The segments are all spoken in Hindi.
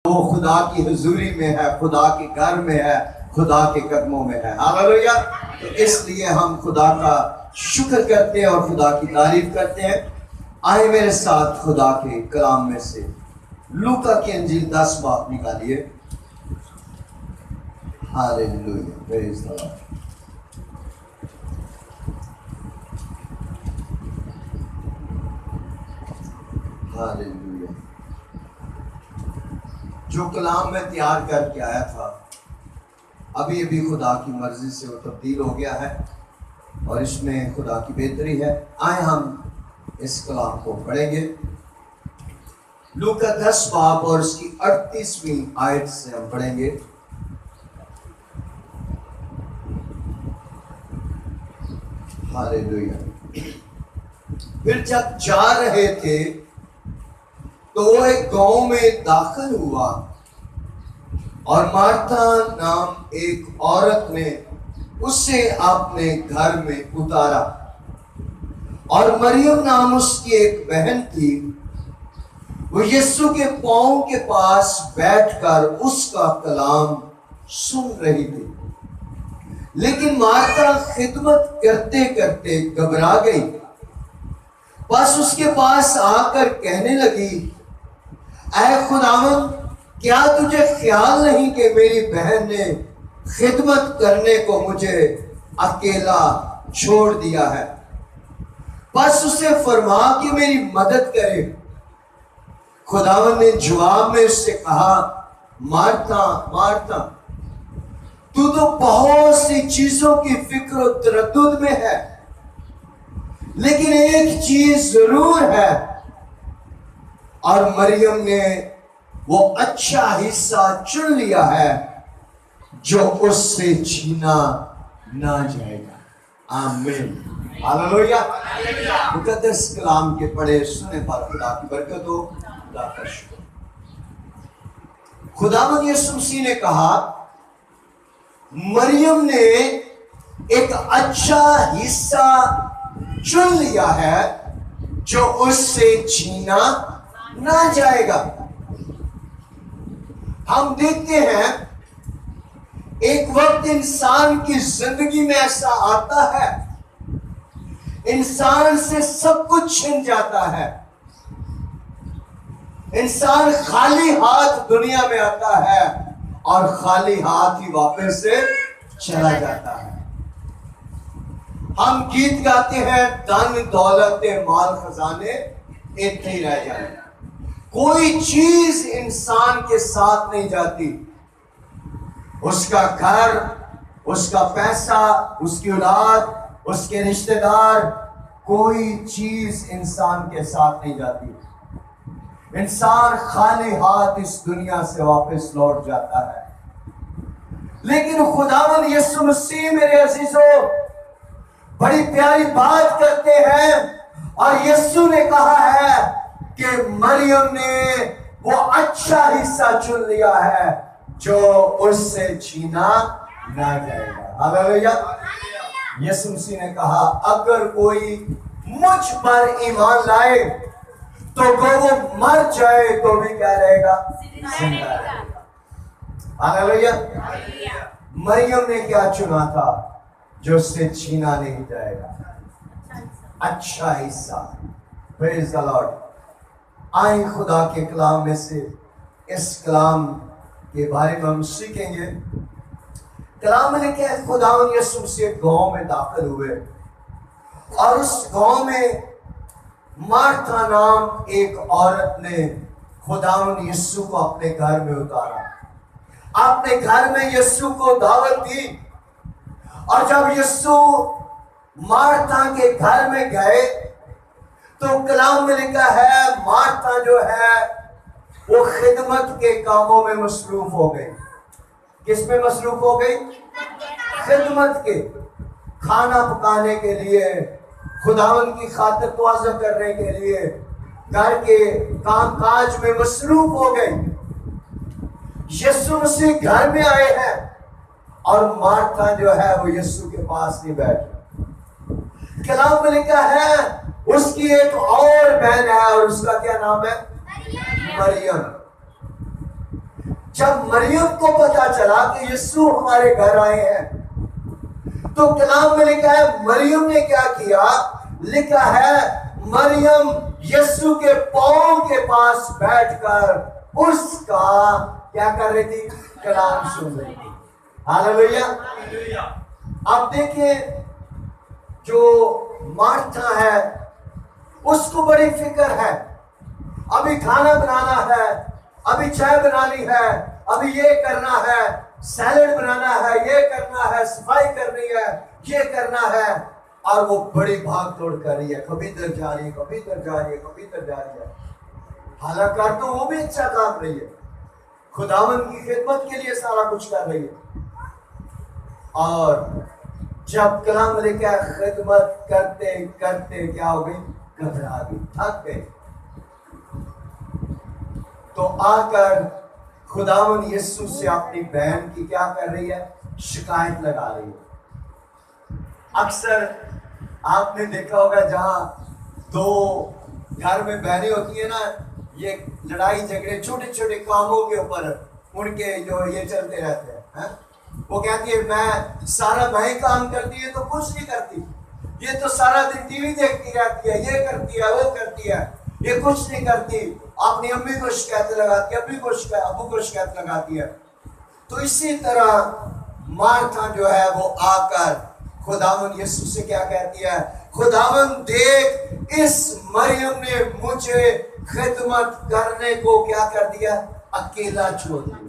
वो खुदा की हुजूरी में है, खुदा के घर में है, खुदा के कदमों में है। हालेलुया। तो इसलिए हम खुदा का शुक्र करते हैं और खुदा की तारीफ करते हैं। आए मेरे साथ खुदा के कलाम में से लूका की अंजील 10 बाब निकालिए। Hallelujah, praise the Lord. Hallelujah. जो कलाम मैं तैयार करके आया था, अभी अभी खुदा की मर्जी से वो तब्दील हो गया है और इसमें खुदा की बेहतरी है। आए हम इस कलाम को पढ़ेंगे। लूका 10 बाब और उसकी 38वीं आयत से हम पढ़ेंगे। हालेलुया। फिर जब जा रहे थे तो वो एक गांव में दाखिल हुआ और मार्था नाम एक औरत ने उसे अपने घर में उतारा और मरियम नाम उसकी एक बहन थी। वो यीशु के पांव के पास बैठकर उसका कलाम सुन रही थी। लेकिन मार्था खिदमत करते करते घबरा गई। बस उसके पास आकर कहने लगी, ऐ खुदावंद, क्या तुझे ख्याल नहीं कि मेरी बहन ने खिदमत करने को मुझे अकेला छोड़ दिया है? बस उसे फरमा कि मेरी मदद करे। खुदावंद ने जवाब में उससे कहा, मार्था मार्था, तू तो बहुत सी चीजों की फिक्र और तरद्दुद में है, लेकिन एक चीज जरूर है और मरियम ने वो अच्छा हिस्सा चुन लिया है जो उससे छीना ना जाएगा। आमीन। हालेलुया। मुकद्दस कलाम के पढ़े सुने पर खुदा की बरकत हो, खुदा का शुक्र। खुदावंद यीशु मसीह ने कहा, मरियम ने एक अच्छा हिस्सा चुन लिया है जो उससे छीना ना जाएगा। हम देखते हैं एक वक्त इंसान की जिंदगी में ऐसा आता है, इंसान से सब कुछ छिन जाता है, इंसान खाली हाथ दुनिया में आता है और खाली हाथ ही वापस से चला जाता है। हम गीत गाते हैं, धन दौलत माल खजाने इतने ही रह जाए। कोई चीज इंसान के साथ नहीं जाती। उसका घर, उसका पैसा, उसकी औलाद, उसके रिश्तेदार, कोई चीज इंसान के साथ नहीं जाती। इंसान खाली हाथ इस दुनिया से वापस लौट जाता है। लेकिन खुदावंद यीशु मसीह मेरे अजीजों बड़ी प्यारी बात करते हैं और यीशु ने कहा है कि मरियम ने वो अच्छा हिस्सा चुन लिया है जो उससे छीना ना जाएगा। हालेलुया। यीशु मसीह ने कहा, अगर कोई मुझ पर ईमान लाए तो वो मर जाए तो भी क्या रहेगा? जिंदा रहेगा। हालेलुया। मरियम ने क्या चुना था जो उससे छीना नहीं जाएगा? अच्छा हिस्सा। Praise the Lord. आए खुदा के कलाम में से इस कलाम के बारे में हम सीखेंगे। कलाम में लिखा है, खुदावंद यीशु मसीह गांव में दाखिल हुए और उस गांव में मार्था नाम एक औरत ने खुदावंद यीशु को अपने घर में उतारा, अपने घर में यीशु को दावत दी। और जब यीशु मार्था के घर में गए तो कलाम में लिखा है, मार्था जो है वो खिदमत के कामों में मसरूफ हो गई। किस में मसरूफ हो गई? खिदमत के, खाना पकाने के लिए, खुदावंद की खातिर तवाज़ा करने के लिए, घर के कामकाज में मसरूफ हो गई। यीशु मसीह घर में आए हैं और मार्था जो है वो यीशु के पास नहीं बैठी। कलाम में लिखा है उसकी एक और बहन है और उसका क्या नाम है? मरियम। जब मरियम को पता चला कि यीशु हमारे घर आए हैं, तो कलाम में लिखा है मरियम ने क्या किया, लिखा है मरियम यीशु के पांव के पास बैठकर उसका क्या कर रही थी, कलाम सुन रही थी। हालेलुया। अब देखिए जो मार्था है उसको बड़ी फिक्र है, अभी खाना बनाना है, अभी चाय बनानी है, अभी ये करना है, सैलेड बनाना है, ये करना है, सफाई करनी है, ये करना है, और वो बड़ी भाग दौड़ कर रही है, कभी इधर जा रही है, कभी इधर जा रही है, कभी इधर जा रही है। हालांकि तो वो भी अच्छा काम रही है, खुदावन की खिदमत के लिए सारा कुछ कर रही है। और जब कलाम लिखा खिदमत करते करते क्या हो गई, घबरा गई, थक गई, तो आकर खुदावन यीशु से अपनी बहन की क्या कर रही है, शिकायत लगा रही है। अक्सर आपने देखा होगा जहां दो घर में बहनें होती है ना, ये लड़ाई झगड़े छोटे छोटे कामों के ऊपर उनके जो ये चलते रहते हैं। वो कहती है मैं सारा मैं काम करती है तो कुछ नहीं करती, ये तो सारा दिन टीवी देखती रहती है, ये करती है, वो करती है, ये कुछ नहीं करती, अपनी अम्मी को शिकायत लगाती है, अब्बू को शिकायत लगाती है। तो इसी तरह मार्था जो है वो आकर खुदावन यीशु से क्या कहती है, खुदावन देख इस मरियम ने मुझे खिदमत करने को क्या कर दिया, अकेला छोड़ दिया।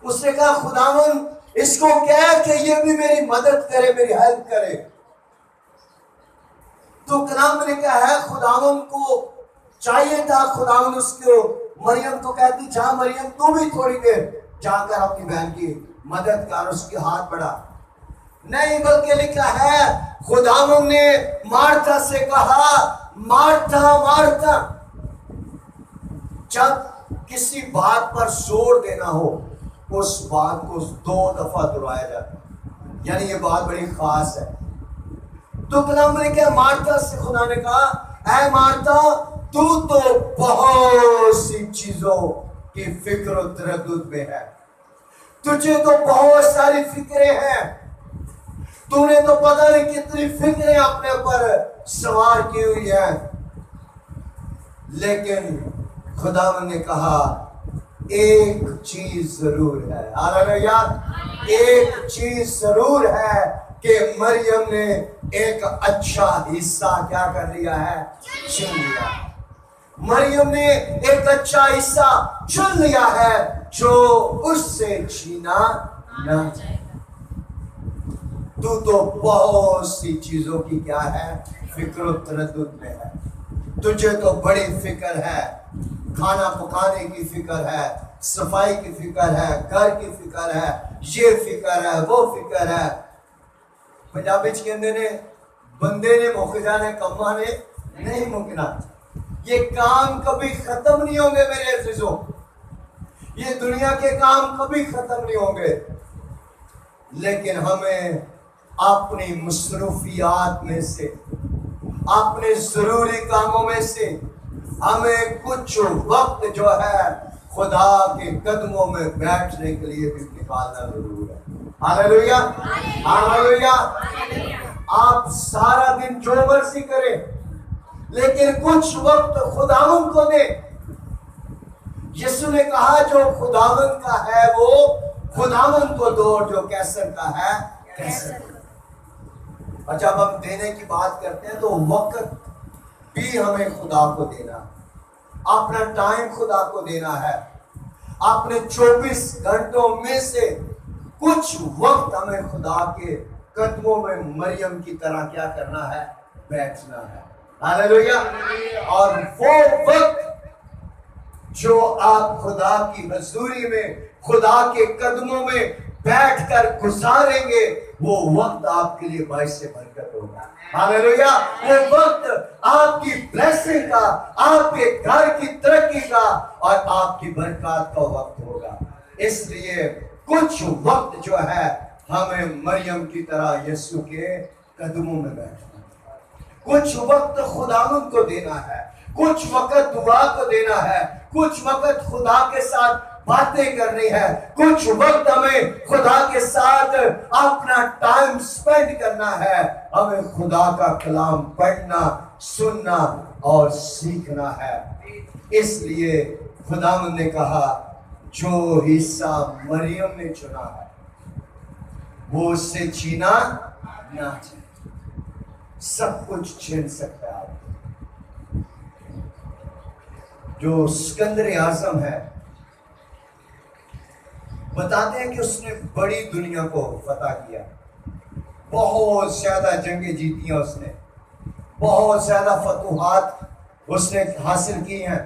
उसने कहा खुदावन इसको क्या कि ये भी मेरी मदद करे, मेरी हेल्प करे। तो कलाम ने कहा है खुदावन को चाहिए था, खुदावन उसको मरियम को कहती जा मरियम तू भी थोड़ी देर जाकर अपनी बहन की मदद कर, उसकी हाथ बढ़ा। नहीं, बल्कि लिखा है खुदावन ने मार्था से कहा मार्था मार्था। जब किसी बात पर जोर देना हो उस बात को 2 दफा दोहराया जाता है, यानी ये बात बड़ी खास है। तो कलाम ने क्या मार्था से खुदा ने कहा ऐ मार्था तू तो बहुत सी चीजों की फिक्र और तरद्दुद में है, तुझे तो बहुत सारी फिक्रें हैं, तूने तो पता नहीं कितनी फिक्रें अपने ऊपर सवार की हुई है। लेकिन खुदावन ने कहा एक चीज जरूर है, हालेलुया, एक चीज जरूर है कि मरियम ने एक अच्छा हिस्सा क्या कर लिया है, चुन लिया। मरियम ने एक अच्छा हिस्सा चुन लिया है जो उससे छीना न जाएगा। तू तो बहुत सी चीजों की क्या है, फिक्र और तरद्दुद में है, तुझे तो बड़ी फिक्र है, खाना पकाने की फिक्र है, सफाई की फिक्र है, घर की फिक्र है, ये फिक्र है, वो फिक्र है। पंजाबी च कहते ने बंदे ने मुक जाने कम्मा ने नहीं मुकना। ये काम कभी खत्म नहीं होंगे मेरे अजीजों, ये दुनिया के काम कभी खत्म नहीं होंगे। लेकिन हमें अपनी मसरूफियात में से, अपने जरूरी कामों में से हमें कुछ वक्त जो है खुदा के कदमों में बैठने के लिए भी निकालना जरूर है। Hallelujah, hallelujah. आप सारा दिन जो मर्जी करें लेकिन कुछ वक्त खुदावन को दे। यीशु ने कहा जो खुदावन का है वो खुदावन को दो, और जो कैसर का है कैसर को। और जब हम देने की बात करते हैं तो वक्त भी हमें खुदा को देना, अपना टाइम खुदा को देना है। अपने 24 घंटों में से कुछ वक्त हमें खुदा के कदमों में मरियम की तरह क्या करना है, बैठना है। हालेलुया। और वो वक्त जो आप खुदा की हजूरी में, खुदा के कदमों में बैठकर गुजारेंगे, वो वक्त आपके लिए बाइस से बरकत होगा। हालेलुया। वो वक्त आपकी ब्लेसिंग का, आपके घर की तरक्की का और आपकी बरकत का वक्त होगा। इसलिए कुछ वक्त जो है हमें मरियम की तरह यीशु के कदमों में बैठना, कुछ वक्त खुदावंद को देना है, कुछ वक्त दुआ को देना है, कुछ वक्त खुदा के साथ बातें करनी है, कुछ वक्त हमें खुदा के साथ अपना टाइम स्पेंड करना है। हमें खुदा का कलाम पढ़ना, सुनना और सीखना है। इसलिए खुदावंद ने कहा जो हिस्सा मरियम ने चुना है वो उससे छीना ना चाहिए। सब कुछ छीन सकता है आप। जो सिकंदर आजम है, बताते हैं कि उसने बड़ी दुनिया को फतह किया, बहुत ज्यादा जंगें जीती हैं उसने, बहुत ज्यादा फतूहात उसने हासिल की हैं।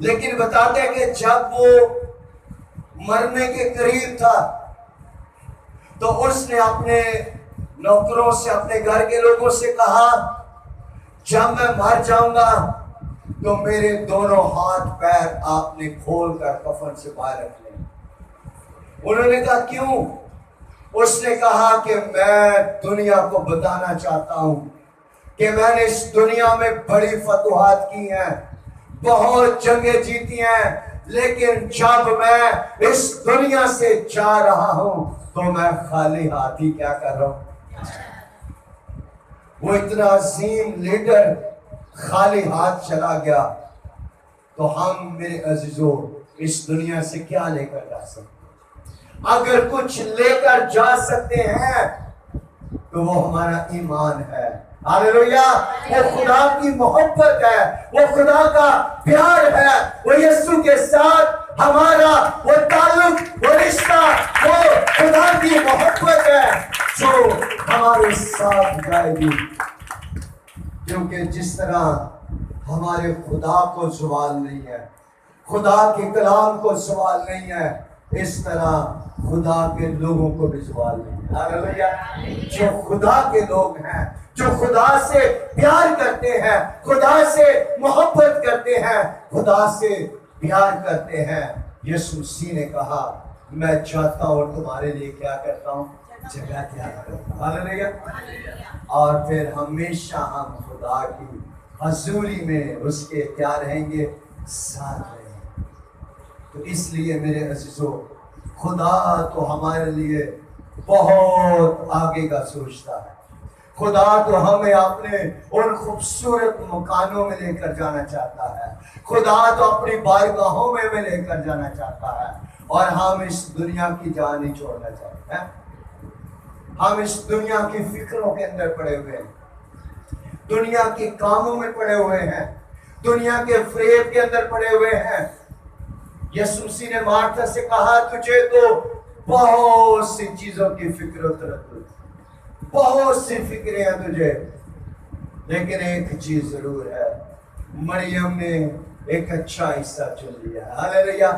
लेकिन बताते हैं कि जब वो मरने के करीब था तो उसने अपने नौकरों से, अपने घर के लोगों से कहा जब मैं मर जाऊंगा तो मेरे दोनों हाथ पैर आपने खोल कर कफन से बाहर रख लें। उन्होंने कहा क्यों? उसने कहा कि मैं दुनिया को बताना चाहता हूं कि मैंने इस दुनिया में बड़ी फतूहात की हैं, बहुत जंगें जीती हैं, लेकिन जब मैं इस दुनिया से जा रहा हूं तो मैं खाली हाथ ही क्या कर रहा हूं। वो इतना अजीम लीडर खाली हाथ चला गया, तो हम मेरे अजीजों इस दुनिया से क्या लेकर जा सकते? अगर कुछ लेकर जा सकते हैं तो वो हमारा ईमान है। हालेलुया! वो खुदा की मोहब्बत है, वो खुदा का प्यार है, वो यीशु के साथ हमारा वो ताल्लुक, वो रिश्ता, वो खुदा की मोहब्बत है जो हमारे साथ जाएगी। क्योंकि जिस तरह हमारे खुदा को सवाल नहीं है, खुदा के कलाम को सवाल नहीं है, इस तरह खुदा के लोगों को भी सवाल नहीं है। हालेलुया! जो खुदा के लोग हैं, जो खुदा से प्यार करते हैं, खुदा से मोहब्बत करते हैं, खुदा से प्यार करते हैं, यीशु मसीह ने कहा मैं चाहता हूं तुम्हारे लिए क्या करता हूं? जगह तैयार करता हूं। हालेलुया! और फिर हमेशा हम खुदा की हजूरी में उसके क्या रहेंगे? साथ रहेंगे। तो इसलिए मेरे अजीजों, खुदा तो हमारे लिए बहुत आगे का सोचता है। खुदा तो हमें अपने उन खूबसूरत मकानों में लेकर जाना चाहता है। खुदा तो अपनी बारगाहों में हमें लेकर जाना चाहता है, और हम इस दुनिया की जान नहीं छोड़ना चाहते हैं। हम इस दुनिया की फिक्रों के अंदर पड़े हुए हैं, दुनिया के कामों में पड़े हुए हैं, दुनिया के फ्रेब के अंदर पड़े हुए हैं। यीशु मसीह ने मार्था से कहा तुझे तो बहुत सी चीजों की फिक्र तरफ, बहुत सी फिक्रें हैं तुझे, लेकिन एक चीज जरूर है, मरियम ने एक अच्छा हिस्सा चुन लिया। हालेलुया!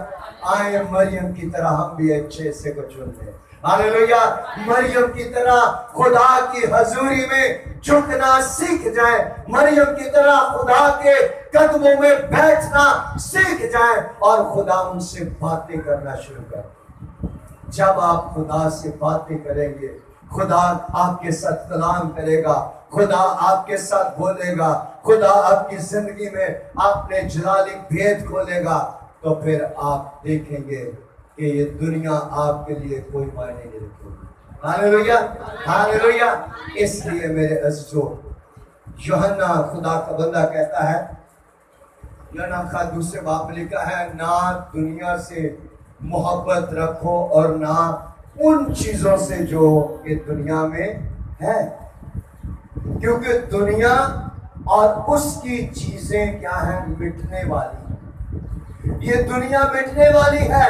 आए मरियम की तरह हम भी अच्छे हिस्से को चुन लें। हालेलुया! मरियम की तरह खुदा की हजूरी में झुकना सीख जाए, मरियम की तरह खुदा के कदमों में बैठना सीख जाए और खुदा उनसे बातें करना शुरू कर। जब आप खुदा से बातें करेंगे, खुदा आपके साथ कलाम करेगा, खुदा आपके साथ बोलेगा, खुदा आपकी जिंदगी में अपने जलाली भेद खोलेगा, तो फिर आप देखेंगे कि ये दुनिया आपके लिए कोई मायने नहीं रखेगी। हालेलुया! हालेलुया! इसलिए मेरे अज़ीज़ों, यूहन्ना खुदा का बंदा कहता है, यूहन्ना का दूसरे बाब में लिखा है, ना दुनिया से मोहब्बत रखो और ना उन चीजों से जो ये दुनिया में है, क्योंकि दुनिया और उसकी चीजें क्या है? मिटने वाली। ये दुनिया मिटने वाली है,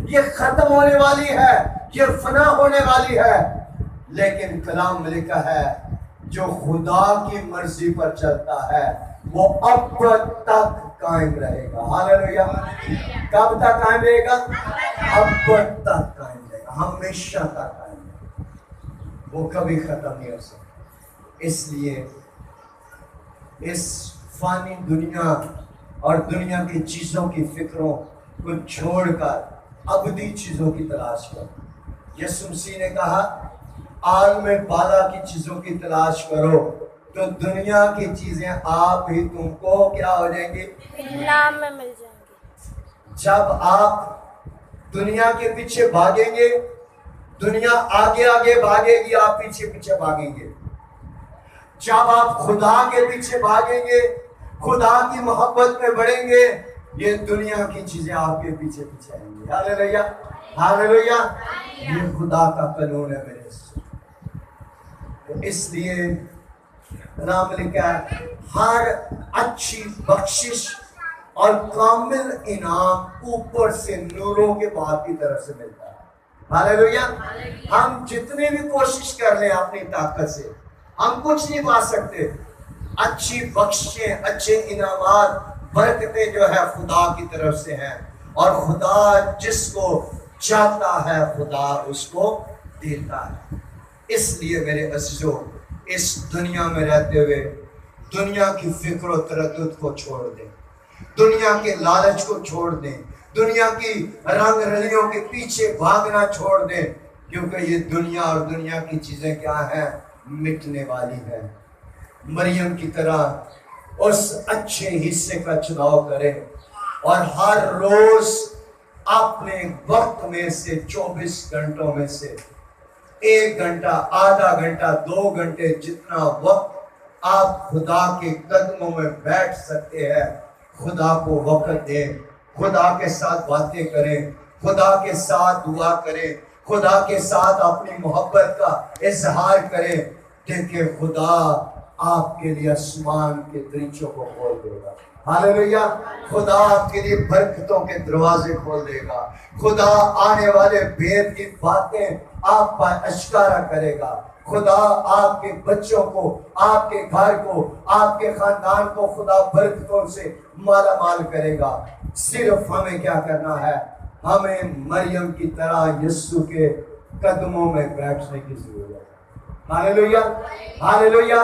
ये खत्म होने वाली है, ये फना होने वाली है, लेकिन कलाम में लिखा है जो खुदा की मर्जी पर चलता है वो अब तक कायम रहेगा। हालेलुया! कब तक कायम रहेगा? अब तक कायम रहेगा, हमेशा तक कायम रहेगा, वो कभी खत्म नहीं हो सकता। इसलिए इस फानी दुनिया और दुनिया की चीजों की फिक्रों को छोड़कर अबदी चीजों की तलाश करो। यीशु मसीह ने कहा आग में बाला की चीजों की तलाश करो, तो दुनिया की चीजें आप ही तुमको क्या हो जाएंगी? नाम में मिल जाएंगे। जब आप दुनिया के पीछे भागेंगे, दुनिया आगे आगे भागेगी, आप पीछे पीछे भागेंगे। जब आप खुदा के पीछे भागेंगे, खुदा की मोहब्बत में बढ़ेंगे, ये दुनिया की चीजें आपके पीछे पीछे आएंगी। Hallelujah, hallelujah. ये खुदा का कानून है मेरे से। तो इसलिए नाम लिखा है, हर अच्छी बख्शिश और कामिल इनाम ऊपर से नूरों के बाप की तरफ से मिलता है। हालेलुया। हम जितने भी कोशिश कर लें अपनी ताकत से, हम कुछ नहीं पा सकते। अच्छी बख्शिशें, अच्छे इनामात, बरकतें जो है खुदा की तरफ से हैं, और खुदा जिसको चाहता है खुदा उसको देता है। इसलिए मेरे अज़ीज़ों, इस दुनिया में रहते हुए दुनिया की फिक्र और तरद्दुद को छोड़ दें, दुनिया के लालच को छोड़ दें, दुनिया की रंग रलियों के पीछे भागना छोड़ दें, क्योंकि ये दुनिया और दुनिया की चीजें क्या है? मिटने वाली है। मरियम की तरह उस अच्छे हिस्से का चुनाव करें और हर रोज अपने वक्त में से 24 घंटों में से 1 घंटा, आधा घंटा, 2 घंटे, जितना वक्त आप खुदा के कदमों में बैठ सकते हैं, खुदा को वक्त दें, खुदा के साथ बातें करें, खुदा के साथ दुआ करें, खुदा के साथ अपनी मोहब्बत का इजहार करें। देखिए, खुदा आपके लिए आसमान के दरीचों को खोल देगा। हालेलुया। खुदा आपके लिए बरकतों के दरवाजे खोल देगा। खुदा आने वाले भेद की बातें आप पर अश्कारा करेगा। खुदा आपके बच्चों को, आपके घर को, आपके खानदान को खुदा बरकतों से माला माल करेगा। सिर्फ हमें क्या करना है? हमें मरियम की तरह यीशु के कदमों में बैठने की जरूरत है। Hallelujah, hallelujah.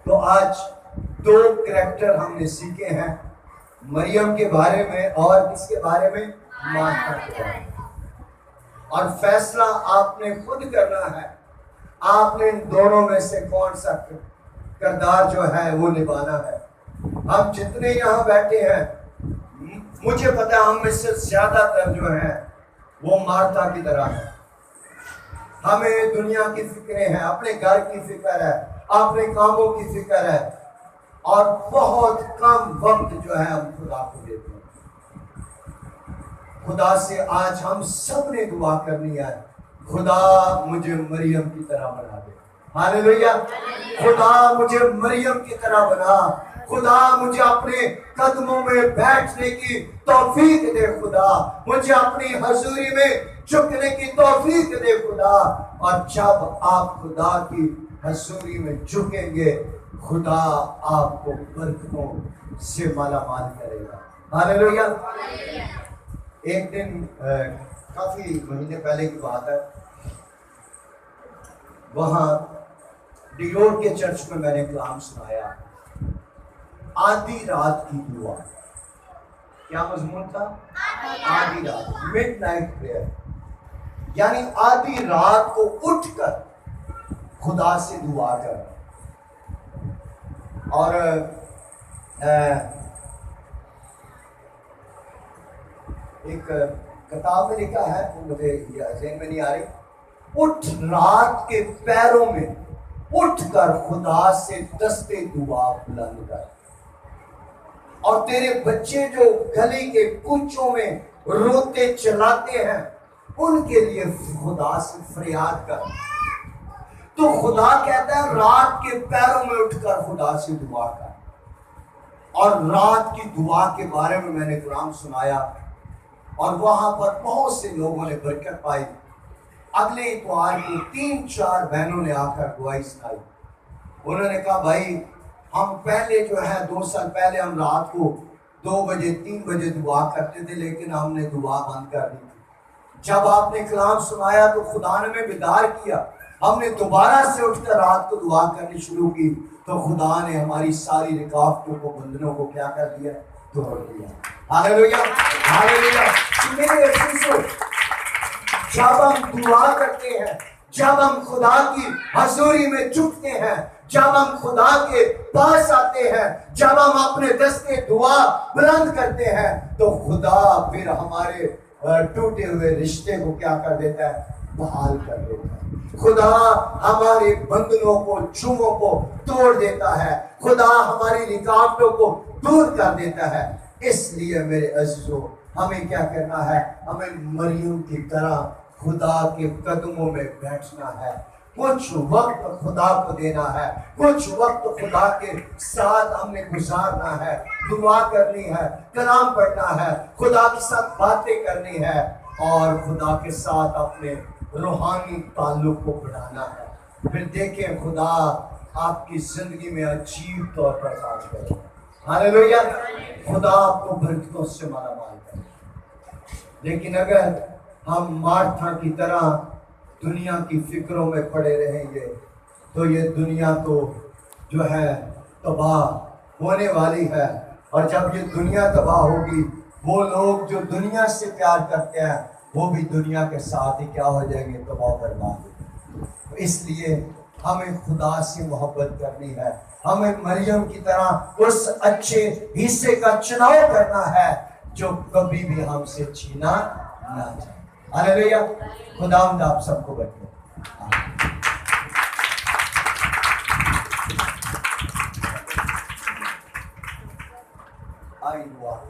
तो आज 2 कैरेक्टर हमने सीखे हैं, मरियम के बारे में और किसके बारे में? मार्था के बारे में। और फैसला आपने खुद करना है, आपने इन दोनों में से कौन सा किरदार जो है वो निभाना है। हम जितने यहाँ बैठे हैं, मुझे पता है हम में से ज्यादातर जो है वो मार्था की तरह है। हमें दुनिया की फिक्रें हैं, अपने घर की फिक्र है, अपने कामों की फिक्र है, और बहुत कम वक्त जो है हम खुदा को देते हैं। खुदा से आज हम सब ने दुआ करनी है, खुदा मुझे मरियम की तरह बना दे। हालेलुया। खुदा मुझे मरियम की तरह बना, खुदा मुझे अपने कदमों में बैठने की तौफीक दे, खुदा मुझे अपनी हजूरी में झुकने की तौफीक दे खुदा। और जब आप खुदा की हजूरी में झुकेंगे, खुदा आपको बरकतों से माला माल करेगा। हालेलुया। एक दिन काफी महीने पहले की बात है, वहां डियोर के चर्च में मैंने कलाम सुनाया, आधी रात की दुआ। क्या मजमून था? आधी रात, मिडनाइट प्रेयर, यानी आधी रात को उठकर खुदा से दुआ कर। और एक किताब में लिखा है, वो मुझे ज़हन में नहीं आ रही, उठ रात के पैरों में उठकर खुदा से दस्ते दुआ बुलंद कर, और तेरे बच्चे जो गली के कुचों में रोते चलाते हैं, उनके लिए खुदा से फरियाद कर। तो खुदा कहता है रात के पैरों में उठकर खुदा से दुआ कर। और रात की दुआ के बारे में मैंने कुरान सुनाया, और वहां पर बहुत से लोगों ने बरकत पाई। अगले इतवार को 3-4 बहनों ने आकर दुआई सुनाई। उन्होंने कहा, भाई हम पहले जो है 2 साल पहले हम रात को 2 बजे 3 बजे दुआ करते थे, लेकिन हमने दुआ बंद कर दी थी। जब आपने कलाम सुनाया तो खुदा ने हमें बेदार किया, हमने दोबारा से उठकर रात को दुआ करनी शुरू की, तो खुदा ने हमारी सारी रुकावटों को, बंधनों को क्या कर दिया? तोड़ दिया। Hallelujah, hallelujah. मेरे अज़ीज़ों, जब हम दुआ करते हैं, जब हम खुदा की हजूरी में झुकते हैं, जब हम खुदा के पास आते हैं, जब हम अपने दस्ते दुआ बुलंद करते हैं, तो खुदा फिर हमारे टूटे हुए रिश्ते को क्या कर देता है? बहाल कर देता है। खुदा हमारे बंधनों को, चुमों को तोड़ देता है। खुदा हमारी रुकावटों को दूर कर देता है। इसलिए मेरे अजीजों, हमें क्या करना है? हमें मरियम की तरह खुदा के कदमों में बैठना है। कुछ वक्त खुदा को देना है, कुछ वक्त खुदा के साथ हमने गुजारना है, दुआ करनी है, कलाम पढ़ना है, खुदा के साथ बातें करनी है और खुदा के साथ अपने रूहानी ताल्लुक को बढ़ाना है। फिर देखें खुदा आपकी जिंदगी में अजीब तौर पर काम करेगा। हालेलुया! खुदा आपको बरकतों से मालामाल करेगा। लेकिन अगर हम मार्था की तरह दुनिया की फिक्रों में पड़े रहेंगे तो ये दुनिया तो जो है तबाह होने वाली है। और जब ये दुनिया तबाह होगी, वो लोग जो दुनिया से प्यार करते हैं वो भी दुनिया के साथ ही क्या हो जाएंगे? तबाह बर्बाद। तो इसलिए हमें खुदा से मोहब्बत करनी है। हमें मरियम की तरह उस अच्छे हिस्से का चुनाव करना है जो कभी भी हमसे छीना ना जाए। हालेलुया! खुदावंद आप सबको बरकत